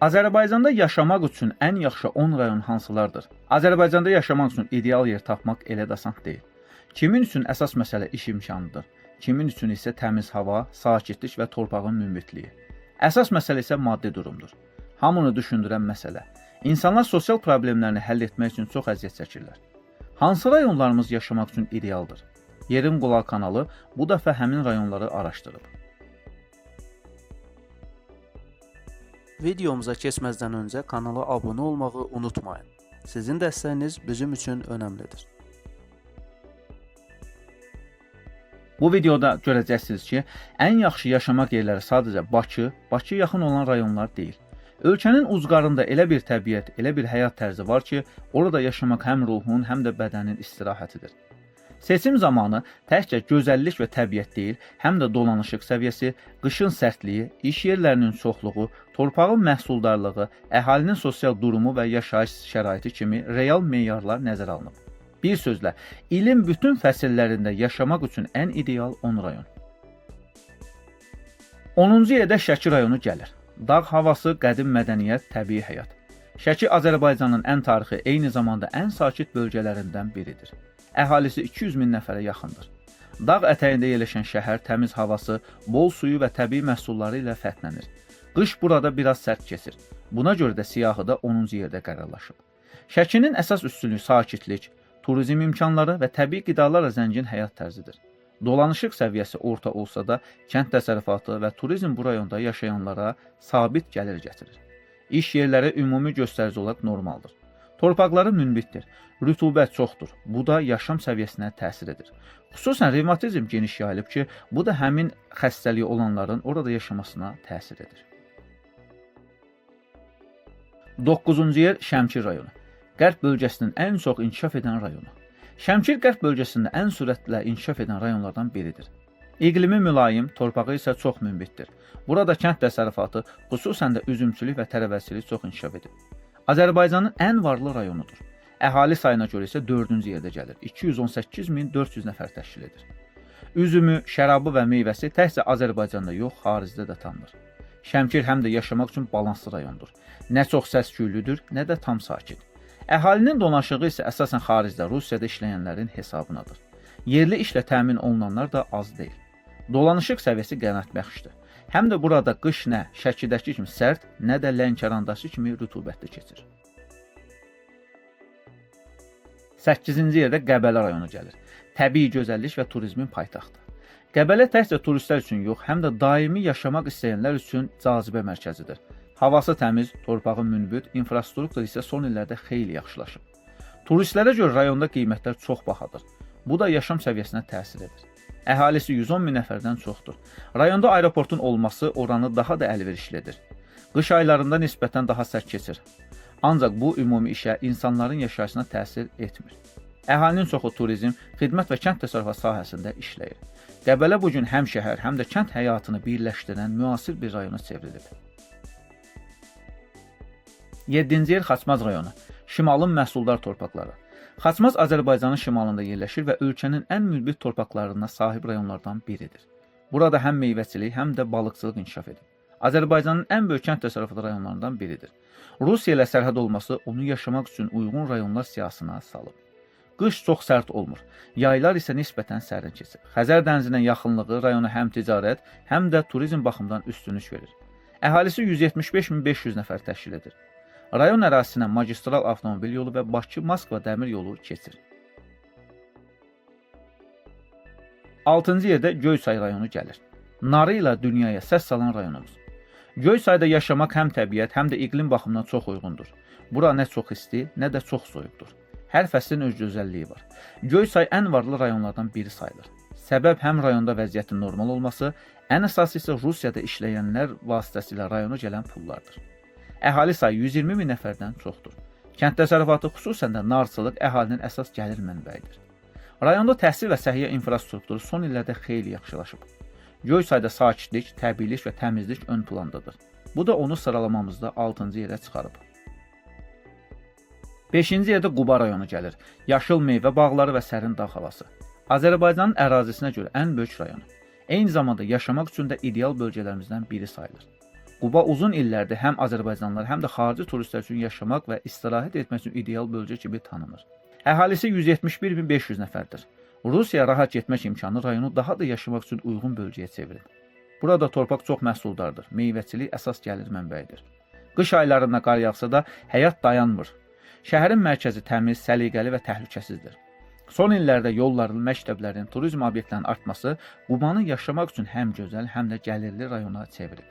Azərbaycanda yaşamaq üçün ən yaxşı 10 rayon hansılardır? Azərbaycanda yaşamaq üçün ideal yer tapmaq elə də asan deyil. Kimin üçün əsas məsələ iş imkanıdır? Kimin üçün isə təmiz hava, sakitlik və torpağın münbitliyi. Əsas məsələ isə maddi durumdur. Hamını düşündürən məsələ. İnsanlar sosial problemlərini həll etmək üçün çox əziyyət çəkirlər. Hansı rayonlarımız yaşamaq üçün idealdır? Yerin Qulaq kanalı bu dəfə həmin rayonları araşdırıb. Videomuza keçməzdən öncə kanala abunə olmağı unutmayın. Sizin dəstəyiniz bizim üçün önəmlidir. Bu videoda görəcəksiniz ki, ən yaxşı yaşamaq yerləri sadəcə Bakı yaxın olan rayonlar deyil. Ölkənin ucqarında elə bir təbiət, elə bir həyat tərzi var ki, orada yaşamaq həm ruhun, həm də bədənin istirahətidir. Seçim zamanı təkcə gözəllik və təbiət deyil, həm də dolanışıq səviyyəsi, qışın sərtliyi, iş yerlərinin çoxluğu, torpağın məhsuldarlığı, əhalinin sosial durumu və yaşayış şəraiti kimi real meyarlar nəzərə alınıb. Bir sözlə, ilin bütün fəsillərində yaşamaq üçün ən ideal 10 rayon. 10-cu yerdə Şəki rayonu gəlir. Dağ havası, qədim mədəniyyət, təbii həyat. Şəki Azərbaycanın ən tarixi, eyni zamanda ən sakit bölgələrindən biridir. Əhalisi 200 min nəfərə yaxındır. Dağ ətəyində yerləşən şəhər təmiz havası, bol suyu və təbii məhsulları ilə fərqlənir. Qış burada biraz sərt keçir. Buna görə də siyahıda 10-cu yerdə qərarlaşıb. Şəkinin əsas üstünlüyü sakitlik, turizm imkanları və təbii qidalarla zəngin həyat tərzidir. Dolanışıq səviyyəsi orta olsa da, kənd təsərrüfatı və turizm bu rayonda yaşayanlara sabit gəlir gətirir. İş yerləri ümumi göstərici olaraq normaldır. Torpaqları münbitdir, rütubət çoxdur. Bu da yaşam səviyyəsinə təsir edir. Xüsusən revmatizm geniş yayılıb ki, bu da həmin xəstəliyi olanların orada yaşamasına təsir edir. 9-cu yer Şəmkir rayonu. Qərb bölgəsinin ən çox inkişaf edən rayonu. Şəmkir Qərb bölgəsində ən sürətlə inkişaf edən rayonlardan biridir. İqlimi mülayim, torpağı isə çox münbitdir. Burada kənd təsərrüfatı, xüsusən də üzümçülük və tərəvəzçilik çox inkişaf edib. Azərbaycanın ən varlı rayonudur. Əhali sayına görə isə 4-cü yerdə gəlir. 218.400 nəfər təşkil edir. Üzümü, şərabı və meyvəsi təkcə Azərbaycanda yox, xaricdə də tanınır. Şəmkir həm də yaşamaq üçün balanslı rayondur. Nə çox səs-küylüdür, nə də tam sakit. Əhalinin dolanışığı isə əsasən xaricdə, Rusiyada işləyənlərin hesabınadır. Yerli işlə təmin olunanlar da az deyil. Dolanışıq səviyyəsi qənaətbəxşdir. Həm də burada qış nə Şəkidəki kimi sərt, nə də Lənkərandakı kimi rütubətli keçir. 8-ci yerdə Qəbələ rayonu gəlir. Təbii gözəllik və turizmin paytaxtı. Qəbələ təkcə turistlər üçün yox, həm də daimi yaşamaq istəyənlər üçün cazibə mərkəzidir. Havası təmiz, torpağı münbit, infrastruktur isə son illərdə xeyli yaxşılaşıb. Turistlərə görə rayonda qiymətlər çox bahadır. Bu da yaşam səviyyəsinə təsir edir. Əhalisi 110 min nəfərdən çoxdur. Rayonda aeroportun olması oranı daha da əlverişlidir. Qış aylarında nisbətən daha sərt keçir. Ancaq bu ümumi işə, insanların yaşayışına təsir etmir. Əhalinin çoxu turizm, xidmət və kənd təsərrüfatı sahəsində işləyir. Qəbələ bu gün həm şəhər, həm də kənd həyatını birləşdirən müasir bir rayona çevrilib. 7-ci yer Xaçmaz rayonu. Şimalın məhsuldar torpaqları. Xaçmaz Azərbaycanın şimalında yerləşir və ölkənin ən münbit torpaqlarına sahib rayonlardan biridir. Burada həm meyvəçilik, həm də balıqçılıq inkişaf edib. Azərbaycanın ən böyük kənd təsərrüfatı rayonlarından biridir. Rusiya ilə sərhəd olması onu yaşamaq üçün uyğun rayonlar siyahısına salıb. Qış çox sərt olmur. Yaylar isə nisbətən sərin keçir. Xəzər dənizinə yaxınlığı rayona həm ticarət, həm də turizm baxımından üstünlük verir. Əhalisi 175.500 nəfər təşkil edir. Rayon ərazisinə magistral avtomobil yolu və Bakı-Moskva dəmir yolu keçir. 6-cı yerdə Göyçay rayonu gəlir. Narı ilə dünyaya səs salan rayonumuz. Göyçayda yaşamaq həm təbiət, həm də iqlim baxımından çox uyğundur. Bura nə çox isti, nə də çox soyuqdur. Hər fəslin öz gözəlliyi var. Göyçay ən varlı rayonlardan biri sayılır. Səbəb həm rayonda vəziyyətin normal olması, ən əsası isə Rusiyada işləyənlər vasitəsilə rayona gələn pullardır. Əhali sayı 120 min nəfərdən çoxdur. Kənd təsərrüfatı, xüsusən də narçılıq əhalinin əsas gəlir mənbəyidir. Rayonda təhsil və səhiyyə infrastrukturu son illərdə xeyli yaxşılaşıb. Göyçayda sakitlik, təbiilik və təmizlik ön plandadır. Bu da onu sıralamamızda 6-cı yerə çıxarıb. 5-ci yerdə Quba rayonu gəlir. Yaşıl meyvə bağları və sərin dağ havası. Azərbaycanın ərazisinə görə ən böyük rayonu. Eyni zamanda yaşamaq üçün də ideal bölgələrimizdən biri sayılır. Quba uzun illərdir həm azərbaycanlılar, həm də xarici turistlər üçün yaşamaq və istirahət etmək üçün ideal bölgə kimi tanınır. Əhalisi 171.500 nəfərdir. Rusiya rahat getmək imkanı rayonu daha da yaşamaq üçün uyğun bölgəyə çevirib. Burada torpaq çox məhsuldardır, meyvəçilik əsas gəlir mənbəyidir. Qış aylarında qar yağsa da həyat dayanmır. Şəhərin mərkəzi təmiz, səliqəli və təhlükəsizdir. Son illərdə yolların, məktəblərin, turizm obyektlərinin artması Qubanı yaşamaq üçün həm gözəl, həm də gəlirli rayona çevirib.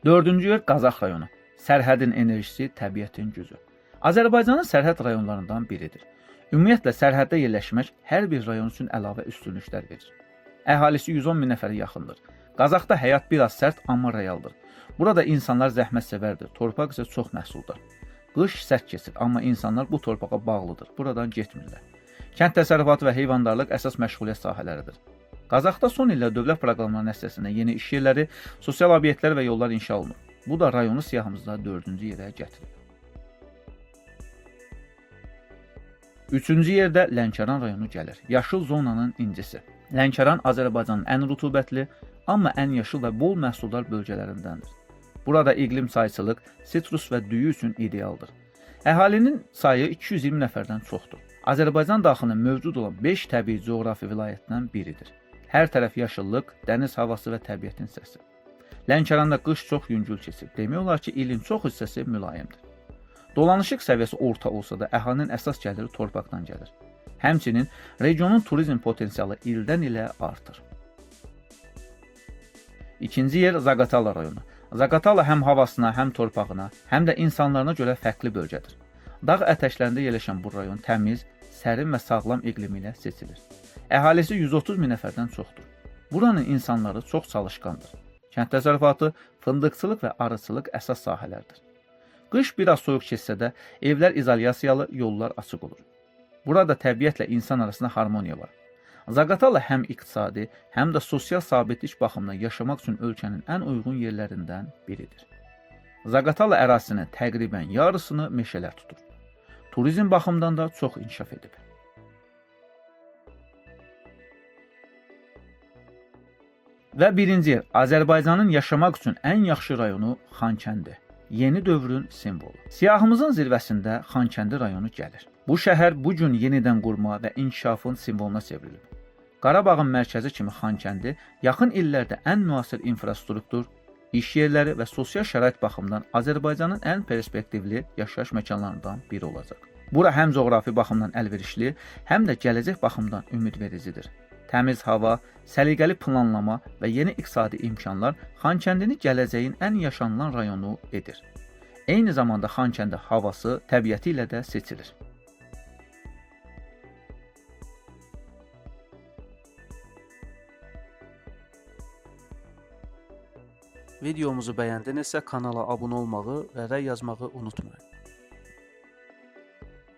4-cü yer Qazax rayonu. Sərhədin enerjisi, təbiətin gücü. Azərbaycanın sərhəd rayonlarından biridir. Ümumiyyətlə sərhəddə yerləşmək hər bir rayon üçün əlavə üstünlüklər verir. Əhalisi 110 min nəfərə yaxındır. Qazaxda həyat biraz sərt, amma realdır. Burada insanlar zəhmətsevərdir, torpaq isə çox məhsuldar. Qış sərt keçir, amma insanlar bu torpağa bağlıdır, buradan getmirlər. Kənd təsərrüfatı və heyvandarlıq əsas məşğuliyyət sahələridir. Qazaxda son illər dövlət proqramları nəticəsində yeni iş yerləri, sosial obyektlər və yollar inşa olunur. Bu da rayonu siyahımızda 4-cü yerə gətirib. 3-cü yerdə Lənkəran rayonu gəlir. Yaşıl zonanın incisi. Lənkəran Azərbaycanın ən rütubətli, amma ən yaşıl və bol məhsuldar bölgələrindəndir. Burada iqlim sayıçılıq, sitrus və düyü üçün idealdır. Əhalinin sayı 220 nəfərdən çoxdur. Azərbaycan daxilində mövcud olan 5 təbii coğrafi vilayətdən biridir. Hər tərəf yaşıllıq, dəniz havası və təbiətin səsi. Lənkəranda qış çox yüngül keçir. Demək olar ki, ilin çox hissəsi mülayimdir. Dolanışıq səviyyəsi orta olsa da əhalinin əsas gəliri torpaqdan gəlir. Həmçinin regionun turizm potensialı ildən ilə artır. 2-ci yer Zaqatala rayonu. Zaqatala həm havasına, həm torpağına, həm də insanlarına görə fərqli bölgədir. Dağ ətəşlərində yerləşən bu rayon təmiz, sərin və sağlam iqlimi ilə seçilir. Əhalisi 130 min nəfərdən çoxdur. Buranın insanları çox çalışqandır. Kənd təsərrüfatı, fındıqçılıq və arıçılıq əsas sahələrdir. Qış biraz soyuq keçsə də evlər izolyasiyalı, yollar açıq olur. Burada təbiətlə insan arasında harmoniya var. Zaqatala həm iqtisadi, həm də sosial sabitlik baxımından yaşamaq üçün ölkənin ən uyğun yerlərindən biridir. Zaqatala ərazisinin təqribən yarısını meşələr tutur. Turizm baxımından da çox inkişaf edib. Və 1-ci yer Azərbaycanın yaşamaq üçün ən yaxşı rayonu Xankəndi. Yeni dövrün simvolu. Siyahımızın zirvəsində Xankəndi rayonu gəlir. Bu şəhər bu gün yenidən qurma və inkişafın simvoluna çevrilib. Qarabağın mərkəzi kimi Xankəndi yaxın illərdə ən müasir infrastruktur, iş yerləri və sosial şərait baxımından Azərbaycanın ən perspektivli yaşayış məkanlarından biri olacaq. Bura həm coğrafi baxımdan əlverişli, həm də gələcək baxımdan ümidvericidir. Təmiz hava, səliqəli planlama və yeni iqtisadi imkanlar Xankəndini gələcəyin ən yaşanılan rayonu edir. Eyni zamanda Xankəndi havası, təbiəti ilə də seçilir. Videomuzu bəyəndinizsə kanala abunə olmağı və rəy yazmağı unutmayın.